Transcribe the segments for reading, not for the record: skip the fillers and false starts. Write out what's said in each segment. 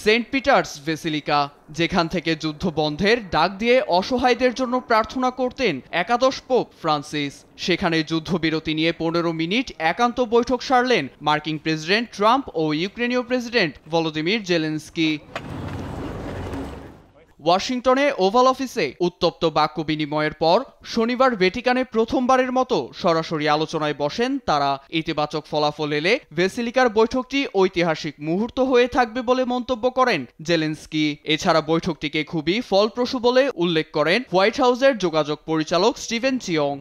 Saint Peter's basilica, যেখান থেকে যুদ্ধ বন্ধের ডাক দিয়ে অসহায়দের জন্য প্রার্থনা করতেন একাদশ পোপ ফ্রান্সিস। সেখানে যুদ্ধবিরতি নিয়ে 15 মিনিট একান্ত বৈঠক সারলেন মার্কিন প্রেসিডেন্ট ট্রাম্প ও ইউক্রেনীয় প্রেসিডেন্ট ভলোদিমির জেলেনস্কি। ওয়াশিংটনে ওভাল অফিসে উত্তপ্ত বাক্য বিনিময়ের পর শনিবার ভ্যাটিকানে প্রথমবারের মতো সরাসরি আলোচনায় বসেন তারা। ইতিবাচক ফলাফল এলে বেসিলিকার বৈঠকটি ঐতিহাসিক মুহূর্ত হয়ে থাকবে বলে মন্তব্য করেন জেলেনস্কি। এছাড়া বৈঠকটিকে খুবই ফলপ্রসূ বলে উল্লেখ করেন হোয়াইট হাউসের যোগাযোগ পরিচালক স্টিভেন চিয়ং।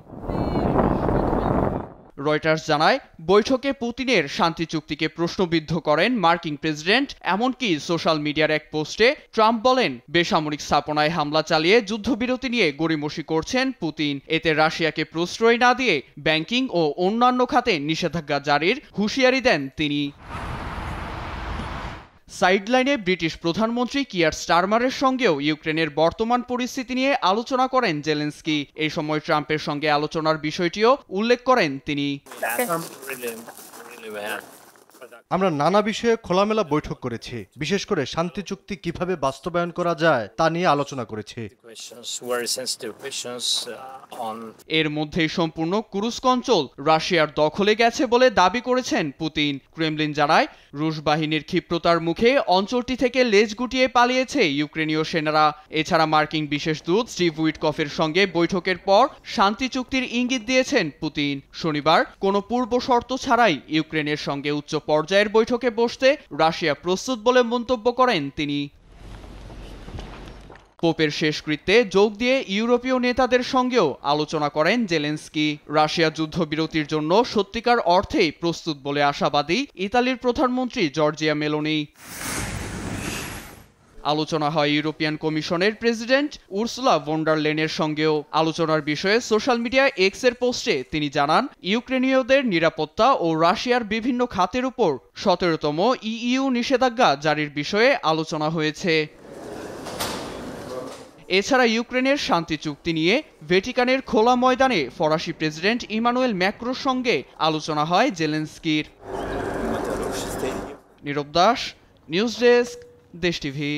রয়টার্স জানায়, বৈঠকে পুতিনের শান্তি চুক্তিকে প্রশ্নবিদ্ধ করেন মার্কিন প্রেসিডেন্ট। এমনকি সোশ্যাল মিডিয়ার এক পোস্টে ট্রাম্প বলেন, বেসামরিক স্থাপনায় হামলা চালিয়ে যুদ্ধবিরতি নিয়ে গড়িমসি করছেন পুতিন। এতে রাশিয়াকে প্রশ্রয় না দিয়ে ব্যাংকিং ও অন্যান্য খাতে নিষেধাজ্ঞা জারির হুঁশিয়ারি দেন তিনি। সাইডলাইনে ব্রিটিশ প্রধানমন্ত্রী কিয়ার স্টারমারের সঙ্গেও ইউক্রেনের বর্তমান পরিস্থিতি নিয়ে আলোচনা করেন জেলেনস্কি। এই সময় ট্রাম্পের সঙ্গে আলোচনার বিষয়টিও উল্লেখ করেন তিনি। আমরা নানা বিষয়ে খোলামেলা বৈঠক করেছি, বিশেষ করে শান্তি চুক্তি কিভাবে বাস্তবায়ন করা যায় তা নিয়ে আলোচনা করেছি। এর মধ্যেই সম্পূর্ণ কুরস্ক অঞ্চল রাশিয়ার দখলে গেছে বলে দাবি করেছেন পুতিন। ক্রেমলিন জানায়, রুশ বাহিনীর ক্ষিপ্রতার মুখে অঞ্চলটি থেকে লেজ গুটিয়ে পালিয়েছে ইউক্রেনীয় সেনারা। এছাড়া মার্কিন বিশেষ দূত স্টিভ উইটকফের সঙ্গে বৈঠকের পর শান্তি চুক্তির ইঙ্গিত দিয়েছেন পুতিন। শনিবার কোনো পূর্ব শর্ত ছাড়াই ইউক্রেনের সঙ্গে উচ্চ পর্যায়ের বৈঠকে বসতে রাশিয়া প্রস্তুত বলে মন্তব্য করেন তিনি। পোপের শেষকৃত্যে যোগ দিয়ে ইউরোপীয় নেতাদের সঙ্গেও আলোচনা করেন জেলেনস্কি। রাশিয়া যুদ্ধবিরতির জন্য সত্যিকার অর্থেই প্রস্তুত বলে আশাবাদী ইতালির প্রধানমন্ত্রী জর্জিয়া মেলোনি। আলোচনা হয় ইউরোপিয়ান কমিশনের প্রেসিডেন্ট উর্সুলা ভন ডার লেয়েনের সঙ্গেও। আলোচনার বিষয়ে সোশ্যাল মিডিয়ায় এক্সের পোস্টে তিনি জানান, ইউক্রেনীয়দের নিরাপত্তা ও রাশিয়ার বিভিন্ন খাতের উপর 17তম ইইউ নিষেধাজ্ঞা জারির বিষয়ে আলোচনা হয়েছে। এছাড়া ইউক্রেনের শান্তি চুক্তি নিয়ে ভ্যাটিকানের খোলা ময়দানে ফরাসি প্রেসিডেন্ট ইমানুয়েল ম্যাক্রোর সঙ্গে আলোচনা হয় জেলেনস্কির। নীরব দাস, নিউজ ডেস্ক, দেশ টিভি।